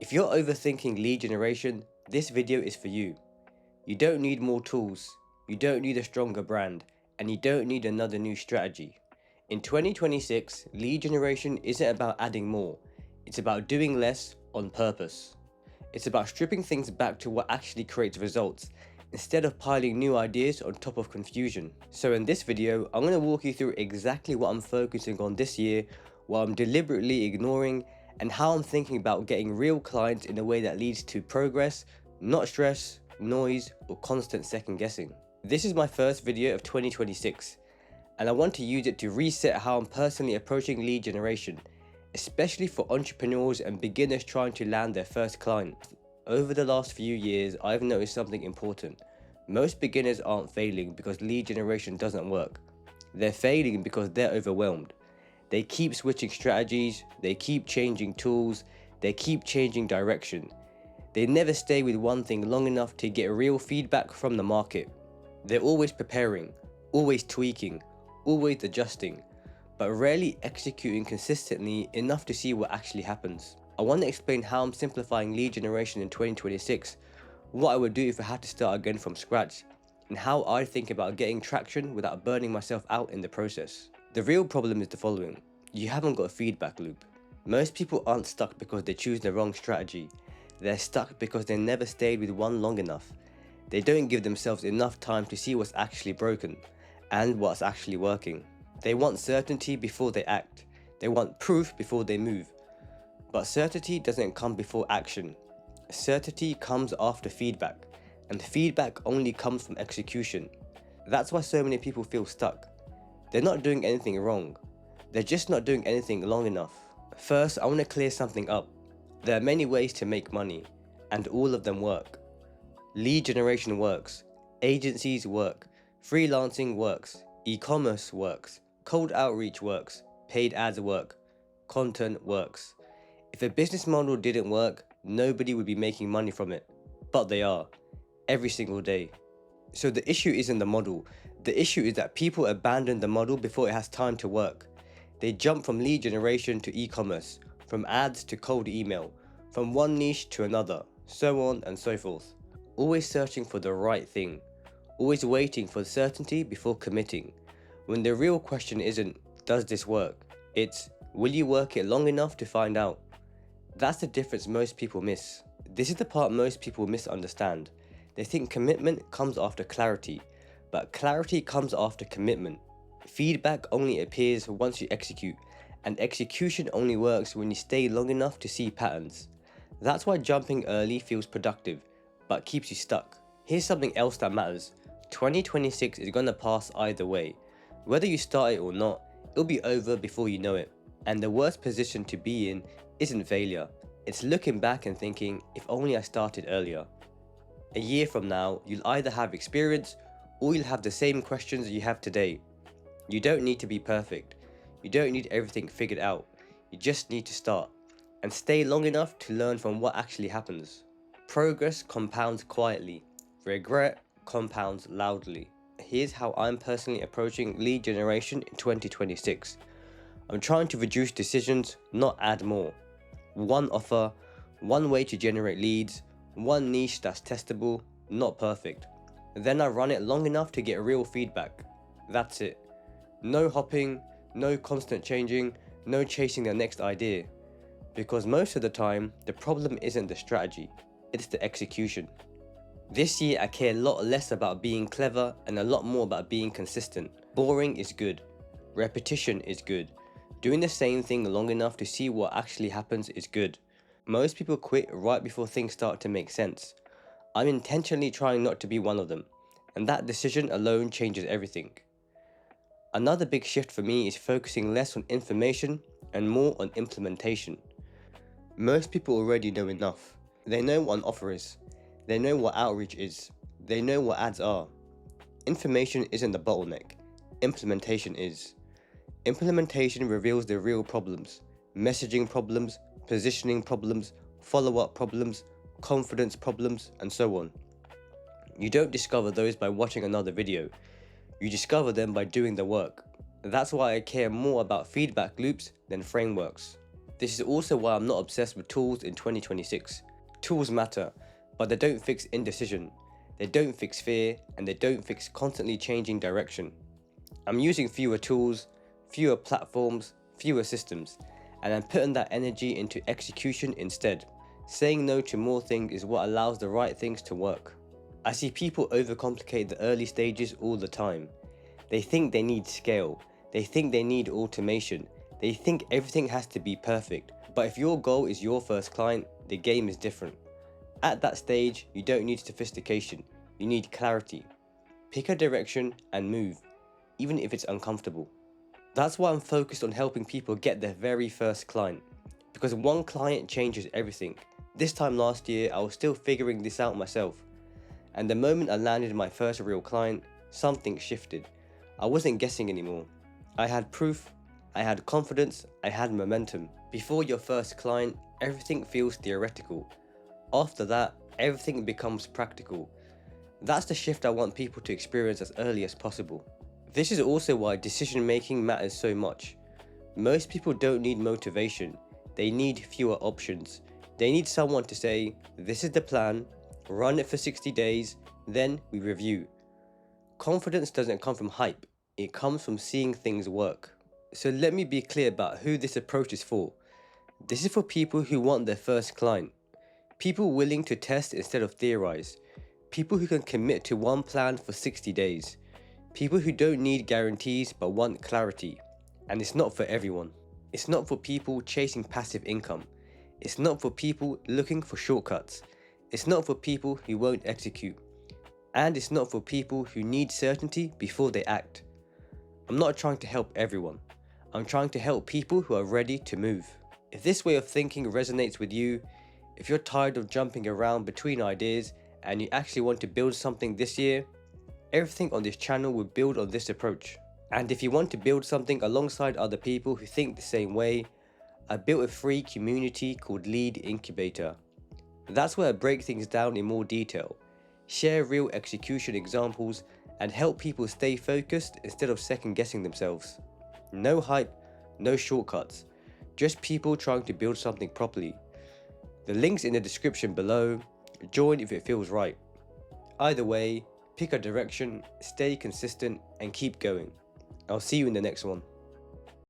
If you're overthinking lead generation, this video is for you. You don't need more tools, you don't need a stronger brand, and you don't need another new strategy. In 2026, lead generation isn't about adding more, it's about doing less on purpose. It's about stripping things back to what actually creates results, instead of piling new ideas on top of confusion. So in this video, I'm going to walk you through exactly what I'm focusing on this year, what I'm deliberately ignoring, and how I'm thinking about getting real clients in a way that leads to progress, not stress, noise, or constant second guessing. This is my first video of 2026, and I want to use it to reset how I'm personally approaching lead generation, especially for entrepreneurs and beginners trying to land their first client. Over the last few years, I've noticed something important. Most beginners aren't failing because lead generation doesn't work. They're failing because they're overwhelmed. They keep switching strategies, they keep changing tools, they keep changing direction. They never stay with one thing long enough to get real feedback from the market. They're always preparing, always tweaking, always adjusting, but rarely executing consistently enough to see what actually happens. I want to explain how I'm simplifying lead generation in 2026, what I would do if I had to start again from scratch, and how I think about getting traction without burning myself out in the process. The real problem is the following: you haven't got a feedback loop. Most people aren't stuck because they choose the wrong strategy. They're stuck because they never stayed with one long enough. They don't give themselves enough time to see what's actually broken and what's actually working. They want certainty before they act. They want proof before they move. But certainty doesn't come before action. Certainty comes after feedback, and feedback only comes from execution. That's why so many people feel stuck. They're not doing anything wrong. They're just not doing anything long enough. First, I want to clear something up. There are many ways to make money, and all of them work. Lead generation works. Agencies work. Freelancing works. E-commerce works. Cold outreach works. Paid ads work. Content works. If a business model didn't work, nobody would be making money from it. But they are. Every single day. So the issue isn't the model. The issue is that people abandon the model before it has time to work. They jump from lead generation to e-commerce, from ads to cold email, from one niche to another, so on and so forth. Always searching for the right thing. Always waiting for certainty before committing. When the real question isn't, does this work? It's, will you work it long enough to find out? That's the difference most people miss. This is the part most people misunderstand. They think commitment comes after clarity, but clarity comes after commitment. Feedback only appears once you execute, and execution only works when you stay long enough to see patterns. That's why jumping early feels productive, but keeps you stuck. Here's something else that matters. 2026 is gonna pass either way. Whether you start it or not, it'll be over before you know it. And the worst position to be in isn't failure. It's looking back and thinking, if only I started earlier. A year from now, you'll either have experience or you'll have the same questions you have today. You don't need to be perfect. You don't need everything figured out. You just need to start and stay long enough to learn from what actually happens. Progress compounds quietly. Regret compounds loudly. Here's how I'm personally approaching lead generation in 2026. I'm trying to reduce decisions, not add more. One offer, one way to generate leads, one niche that's testable, not perfect. Then I run it long enough to get real feedback. That's it. No hopping, no constant changing, no chasing the next idea. Because most of the time, the problem isn't the strategy, it's the execution. This year I care a lot less about being clever and a lot more about being consistent. Boring is good. Repetition is good. Doing the same thing long enough to see what actually happens is good. Most people quit right before things start to make sense. I'm intentionally trying not to be one of them, and that decision alone changes everything. Another big shift for me is focusing less on information and more on implementation. Most people already know enough. They know what an offer is. They know what outreach is. They know what ads are. Information isn't the bottleneck. Implementation is. Implementation reveals the real problems: messaging problems, positioning problems, follow-up problems, confidence problems, and so on. You don't discover those by watching another video. You discover them by doing the work. That's why I care more about feedback loops than frameworks. This is also why I'm not obsessed with tools in 2026. Tools matter, but they don't fix indecision, they don't fix fear, and they don't fix constantly changing direction. I'm using fewer tools, fewer platforms, fewer systems, and I'm putting that energy into execution instead. Saying no to more things is what allows the right things to work. I see people overcomplicate the early stages all the time. They think they need scale, they think they need automation, they think everything has to be perfect. But if your goal is your first client, the game is different. At that stage, you don't need sophistication, you need clarity. Pick a direction and move, even if it's uncomfortable. That's why I'm focused on helping people get their very first client, because one client changes everything. This time last year, I was still figuring this out myself, and the moment I landed my first real client, something shifted. I wasn't guessing anymore. I had proof, I had confidence, I had momentum. Before your first client, everything feels theoretical. After that, everything becomes practical. That's the shift I want people to experience as early as possible. This is also why decision making matters so much. Most people don't need motivation, they need fewer options. They need someone to say, this is the plan, run it for 60 days, then we review. Confidence doesn't come from hype, it comes from seeing things work. So let me be clear about who this approach is for. This is for people who want their first client. People willing to test instead of theorize. People who can commit to one plan for 60 days. People who don't need guarantees but want clarity. And it's not for everyone. It's not for people chasing passive income. It's not for people looking for shortcuts. It's not for people who won't execute. And it's not for people who need certainty before they act. I'm not trying to help everyone. I'm trying to help people who are ready to move. If this way of thinking resonates with you, if you're tired of jumping around between ideas and you actually want to build something this year, everything on this channel will build on this approach. And if you want to build something alongside other people who think the same way, I built a free community called Lead Incubator. That's where I break things down in more detail, share real execution examples, and help people stay focused instead of second guessing themselves. No hype, no shortcuts, just people trying to build something properly. The link's in the description below. Join if it feels right. Either way, pick a direction, stay consistent, and keep going. I'll see you in the next one.